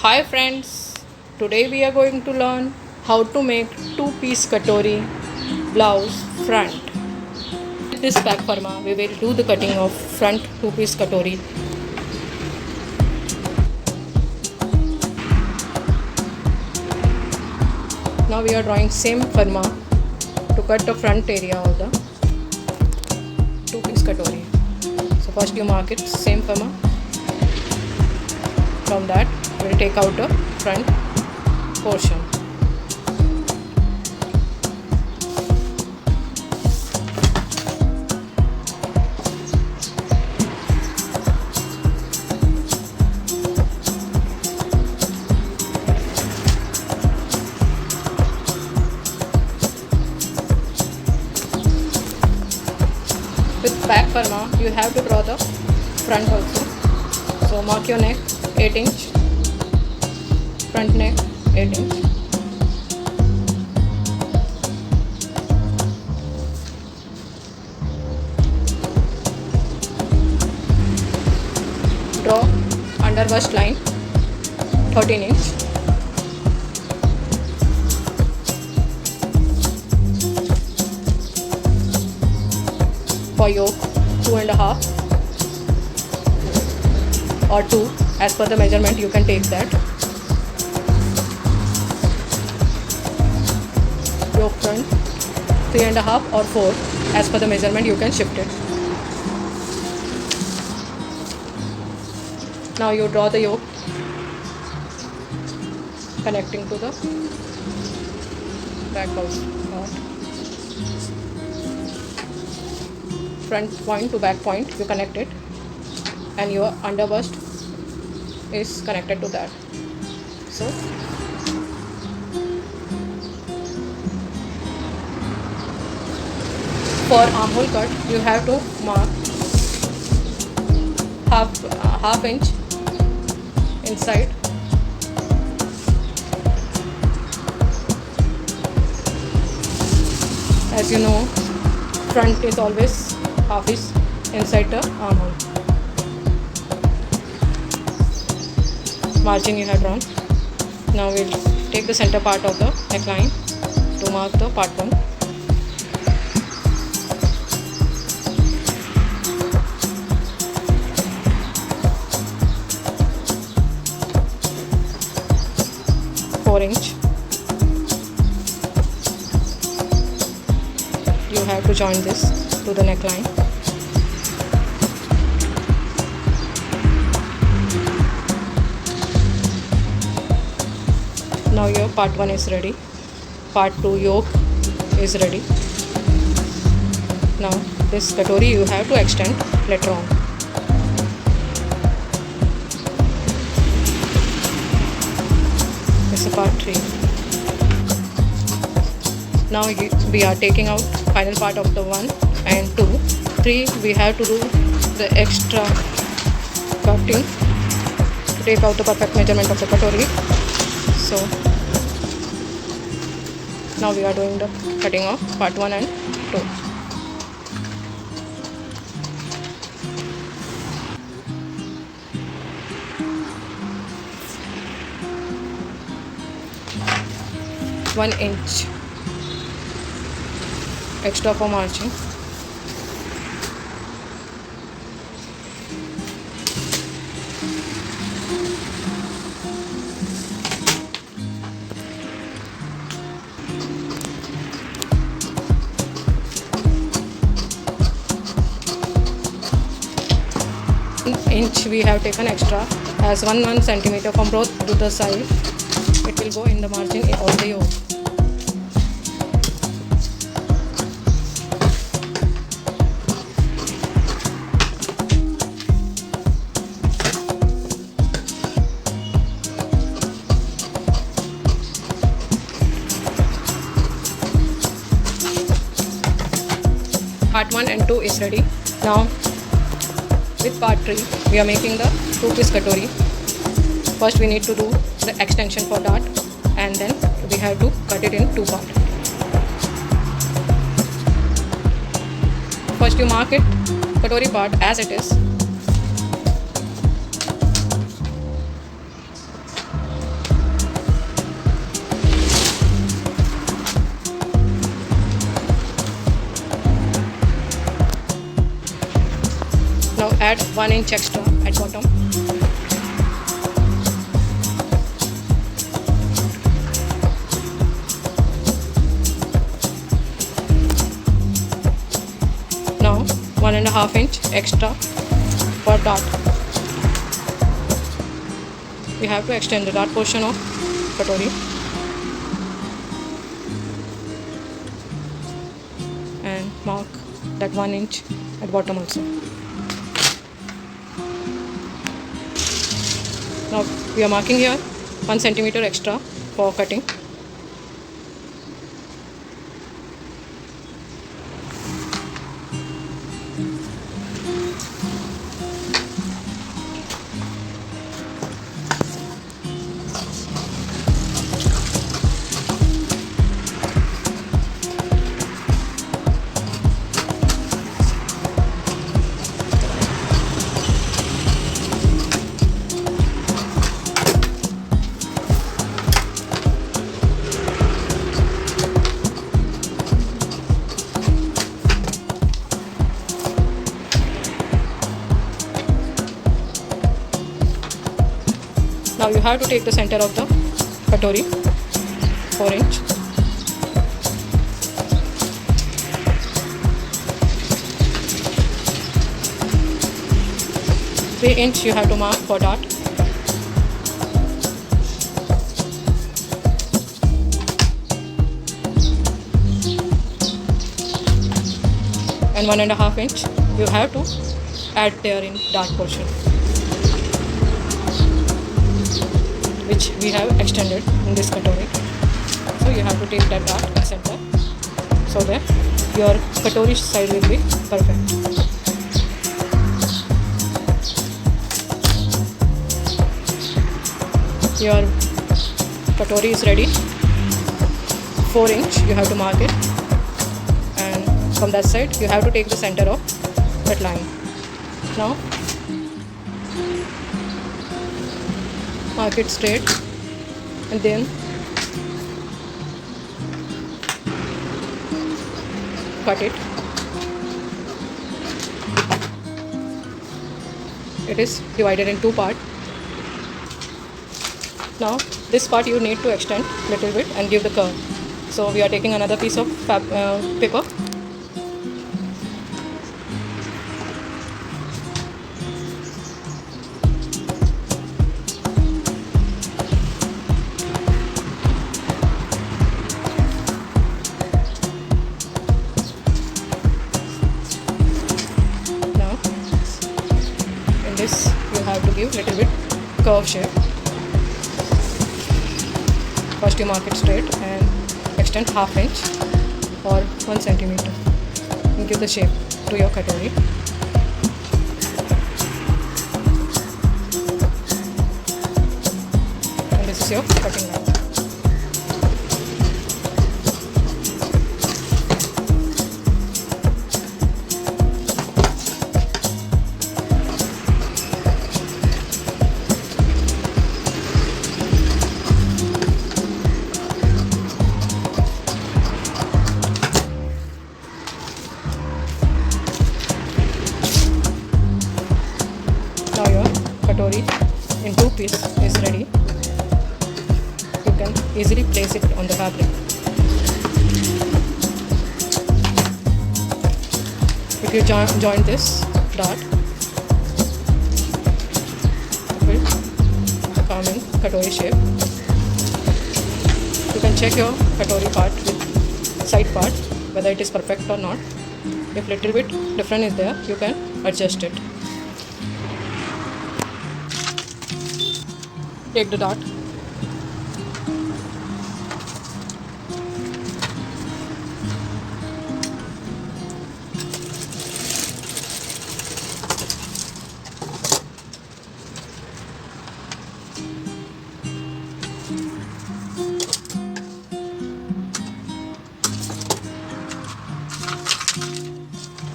Hi friends, today we are going to learn how to make two-piece katori blouse front. With this pack pharma, we will do the cutting of front two-piece katori. Now we are drawing same pharma to cut the front area of the two-piece katori. So first you mark it same pharma. From that we will take out the front portion. With back pharma, you have to draw the front also. So mark your neck 8 inch, front neck 8 inch. Draw under bust line 13 inch. For yoke 2.5 or 2 as per the measurement you can take that. Yoke front 3.5 or 4 as per the measurement you can shift it. Now you draw the yoke connecting to the back part. Front point to back point you connect it, and your underbust is connected to that. So for armhole cut you have to mark half inch inside. As you know, front is always half inch inside the armhole. Margin you have drawn. Now we'll take the center part of the neckline to mark the part 1. Inch. You have to join this to the neckline. Now your part 1 is ready. Part 2 yoke is ready. Now this katori you have to extend later on. This is part 3. Now we are taking out final part of the 1 and 2. 3 we have to do the extra cutting to take out the perfect measurement of the katori. So now we are doing the cutting of part 1 and 2. One inch extra for marching. Inch we have taken extra as 1 centimeter from both to the side. It will go in the margin of the yoke. Part 1 and 2 is ready. Now with part 3 we are making the two-piece katori. First we need to do the extension for that, and then we have to cut it in 2 parts. First you mark it katori part as it is. 1 inch extra at bottom. Now 1.5 inch extra for dart. We have to extend the dart portion of katori and mark that 1 inch at bottom also. Now we are marking here 1 centimeter extra for cutting. Now you have to take the center of the katori, 4 inch. Three inch you have to mark for dart. And 1.5 inch you have to add there in dart portion, which we have extended in this katori. So you have to take that dart and center so that your katori side will be perfect. Your katori is ready. 4 inch you have to mark it, and from that side you have to take the center of that line. Now mark it straight and then cut it. It is divided in two parts. Now this part you need to extend little bit and give the curve. So we are taking another piece of paper. Now in this you have to give little bit curve shape. First you mark it straight and extend half inch or 1 centimeter and give the shape to your katori. And this is your cutting line. Now your katori in two pieces is ready. You can easily place it on the fabric. If you join this dart, it will come in katori shape. You can check your katori part with side part whether it is perfect or not. If little bit different is there, you can adjust it. Take the dart.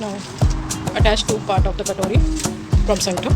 Now attach two part of the katori from center.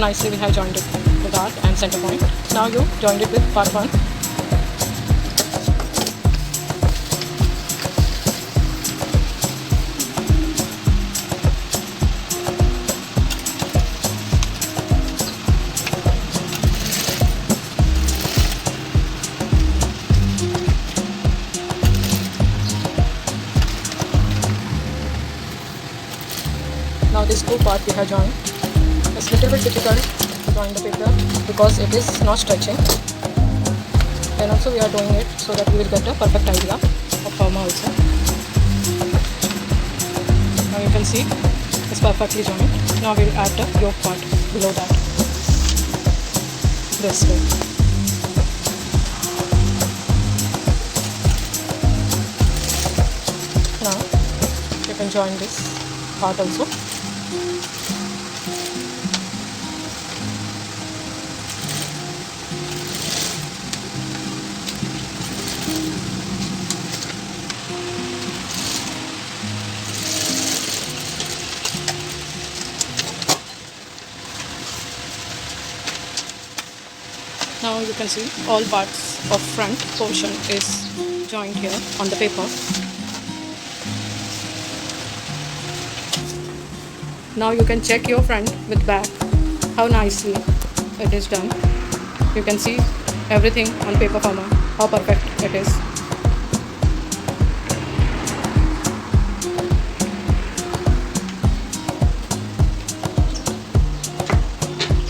nicely we have joined it with dot and center point. Now you joined it with part 1. Now this two part we have joined. It's little bit difficult to join the paper because it is not stretching. And also we are doing it so that we will get a perfect idea of Parma also. Now you can see it's perfectly joined. Now we will add the yoke part below that. This way. Now you can join this part also. Now you can see all parts of front portion is joined here on the paper. Now you can check your front with back how nicely it is done. You can see everything on paper Parma, how perfect it is.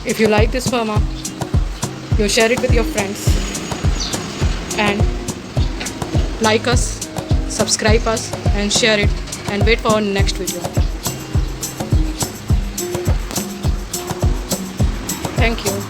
If you like this Parma, you share it with your friends and like us, subscribe us and share it and wait for our next video. Thank you.